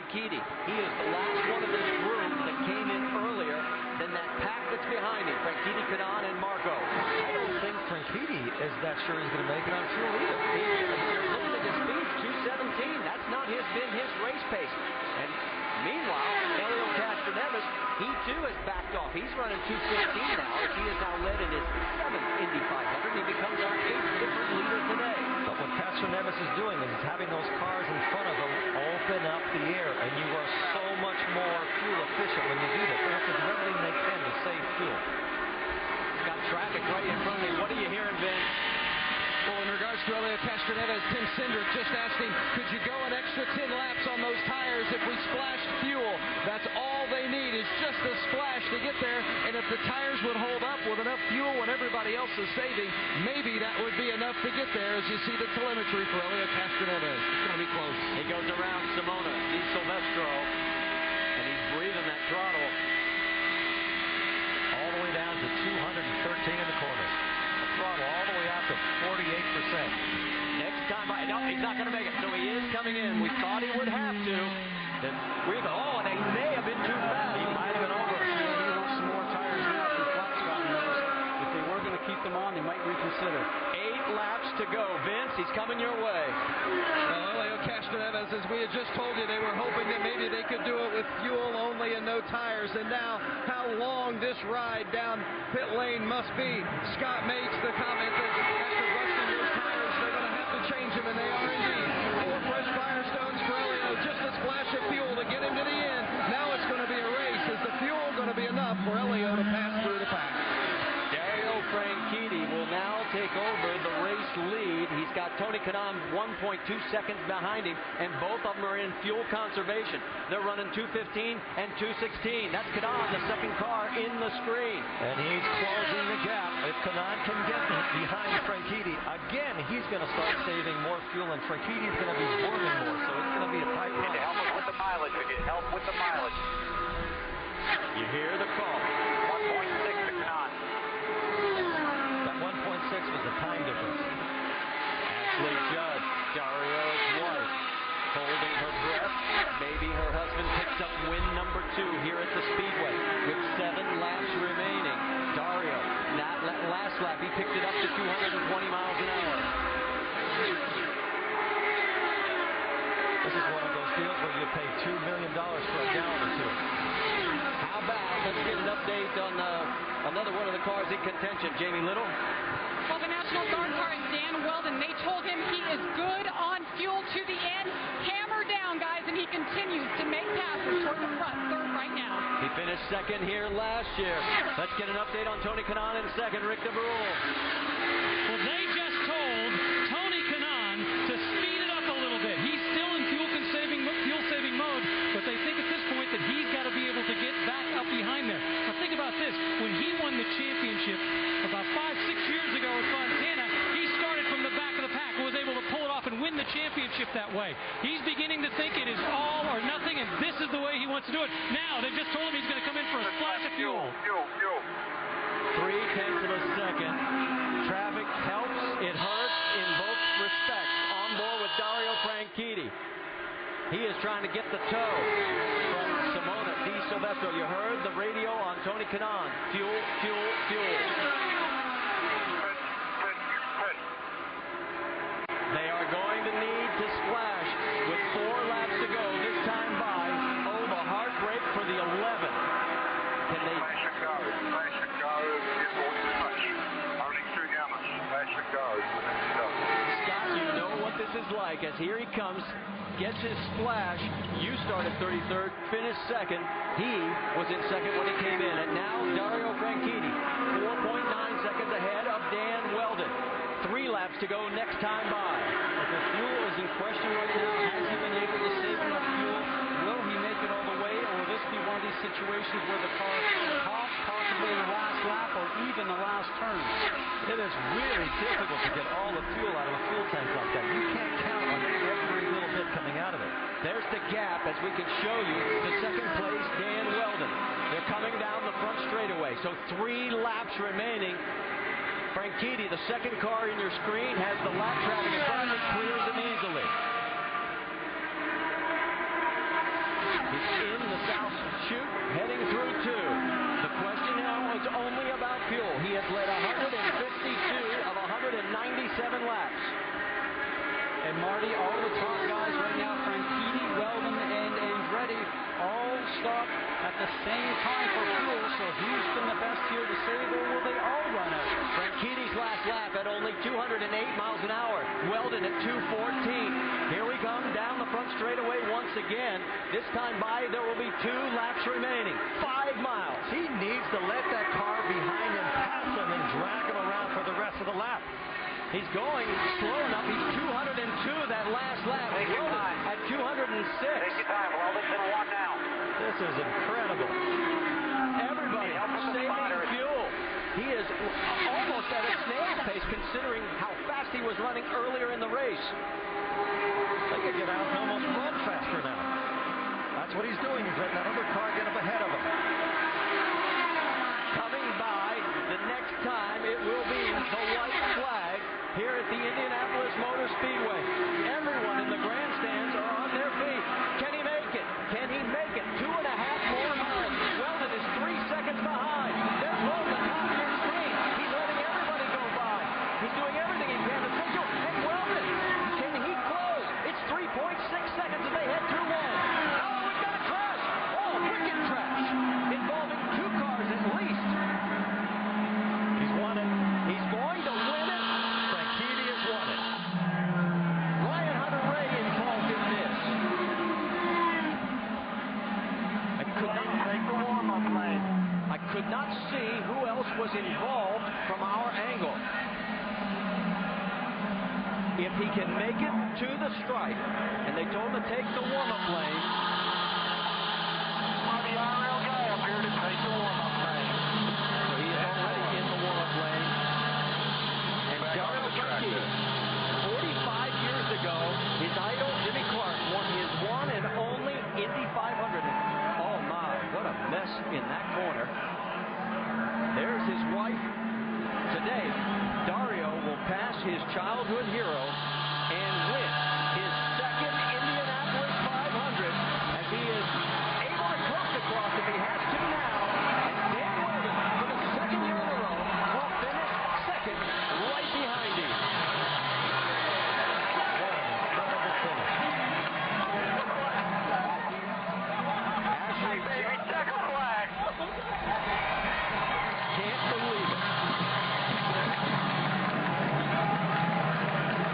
Franchitti. He is the last one of this group that came in earlier than that pack that's behind him. Franchitti, Kanaan, and Marco. I don't think Franchitti is that sure he's going to make it on fuel either. You're looking at his speed, 217. That's not been his race pace. And meanwhile, Elio Castroneves, he too has backed off. He's running 215 now, as he is now led in his 7th Indy 500. He becomes our 8th different leader today. But what Castroneves is doing is having those cars in front of him open up the air, and you are so much more fuel efficient when you do that. They have to do everything they can to save fuel. He's got traffic right in front of him. What are you hearing, Vince? Well, in regards to Elio Castroneves, Tim Cindric just asking, could you go an extra 10 laps on those tires if we splashed fuel? That's all they need is just a splash to get there. And if the tires would hold up with enough fuel when everybody else is saving, maybe that would be enough to get there as you see the telemetry for Elio Castroneves. It's going to be close. He goes around Simona Di Silvestro, and he's breathing that throttle. All the way down to 213 in the corner. Throttle all the way out to 48%. Next time, no, he's not going to make it. So he is coming in. We thought he would have to. And they may have been too fast. He might have been over. He wants some more tires now from flat spot. If they were going to keep them on, they might reconsider. 8 laps to go. Vince, he's coming your way. Well, Elio Castroneves, as we had just told you, they were hoping that maybe they could do it with fuel only and no tires. And now, how long this ride down pit lane must be. Scott makes the comment that after busting those tires, they're going to have to change them, and they are indeed. 4 fresh Firestones for Elio, just a splash of fuel to get him to the end. Now it's going to be a race. Is the fuel going to be enough for Elio to pass through the pack? Dario Franchitti will now take over the race lead. He's got Tony Kanaan 1.2 seconds behind him, and both of them are in fuel conservation. They're running 215 and 216. That's Kanaan, the second car in the screen. And he's closing the gap. If Kanaan can get behind Franchitti, again, he's going to start saving more fuel, and Franchitti's going to be burning more, so it's going to be a tight run. Help us with the mileage. We need help with the mileage. You hear the call. 1.6 to Kanaan. That 1.6 was the time difference. Ashley Judd, Dario's wife, holding her breath. Maybe her husband picks up win number 2 here at the Speedway with 7 laps remaining. Dario, last lap, he picked it up to 220 miles an hour. This is one of those deals where you pay $2 million for a gallon or two. How about, let's get an update on another one of the cars in contention. Jamie Little. Well, the National Guard car is Dan Weldon. They told him he is good on fuel to the end. Hammer down, guys, and he continues to make passes toward the front, 3rd right now. He finished 2nd here last year. Let's get an update on Tony Kanaan in 2nd. Rick DeBrule. Well, they just told Tony Kanaan to speed it up a little bit. He's still in fuel-saving mode, but they think at this point that he's got to be able to get back up behind there. Now, think about this. When he won the championship about 5-6 years ago at Fontana, he started from the back of the pack and was able to pull it off and win the championship that way. He's beginning to think it is all or nothing, and this is the way he wants to do it. Now, they just told him he's going to come in for a splash of fuel. Fuel. 0.3 of a second. Traffic helps. It hurts in both respects. On board with Dario Franchitti. He is trying to get the tow from Simona Di Silvestro. You heard the radio on Tony Kanaan. Fuel, fuel, fuel. They are going to need to splash with 4 laps to go. This time by, the heartbreak for the 11. Can they... Scott, you know what this is like, as here he comes, gets his splash. You started 33rd, finished 2nd. He was in 2nd when he came in. And now Dario Franchitti, 4.9 seconds ahead of Dan Weldon. 3 laps to go next time by. If the fuel is in question right now, has he been able to save enough fuel? Will he make it all the way, or will this be one of these situations where the car pops possibly in the last lap or even the last turn? It is really difficult to get all the fuel out of a fuel tank like that. You can't count on every little bit coming out of it. There's the gap, as we can show you, to 2nd place, Dan Weldon. They're coming down the front straightaway, so 3 laps remaining. Franchitti, the 2nd car in your screen, has the lap traffic in front of it, clears them easily. He's in the south chute, heading through 2. The question now is only about fuel. He has led 152 of 197 laps. And Marty, all the top guys right now, Franchitti, Weldon, and Andretti, all stop at the same time for fuel. So who's been the best here to save, or will they all run out? Franchitti's last lap at only 208 miles an hour. Weldon at 214. Here we come down the front straightaway once again. This time by, there will be 2 laps remaining. 5 miles. He needs to let that car behind him pass him and drag him around for the rest of the lap. He's going slow enough. He's 202 that last lap. Take your Weldon time. at 206. Take your time. Weldon's in 1 now. This is incredible. Everybody saving fuel. He is almost at a snail's pace considering how fast he was running earlier in the race. They could get out and almost run faster now. That's what he's doing. He's letting that other car get up ahead of him. Coming by the next time, it will be the white flag here at the Indianapolis Motor Speedway. Everyone in the grandstands are on their feet. Can he make it? Can he make it? 2.5 more miles. Weldon is 3 seconds behind. There's Weldon, top of your screen. He's letting everybody go by. He's doing everything he can to take you. And Weldon, can he close? It's 3.6 seconds as they head through 1. Oh, we've got a crash. Oh, wicked crash. Involving 2 cars at least. He's won it. He's going to win it. Franchitti has won it. Ryan Hunter-Ray involved in this. I could not see who else was involved from our angle. If he can make it to the stripe, and they told him to take the warm-up lane. The IRL guy up here to take the warm-up lane. So he is already in the warm-up lane. And Dario Franchitti, 45 years ago, his idol Jimmy Clark won his one and only Indy 500. Oh my, what a mess in that corner. There's his wife. Today, Dario will pass his childhood hero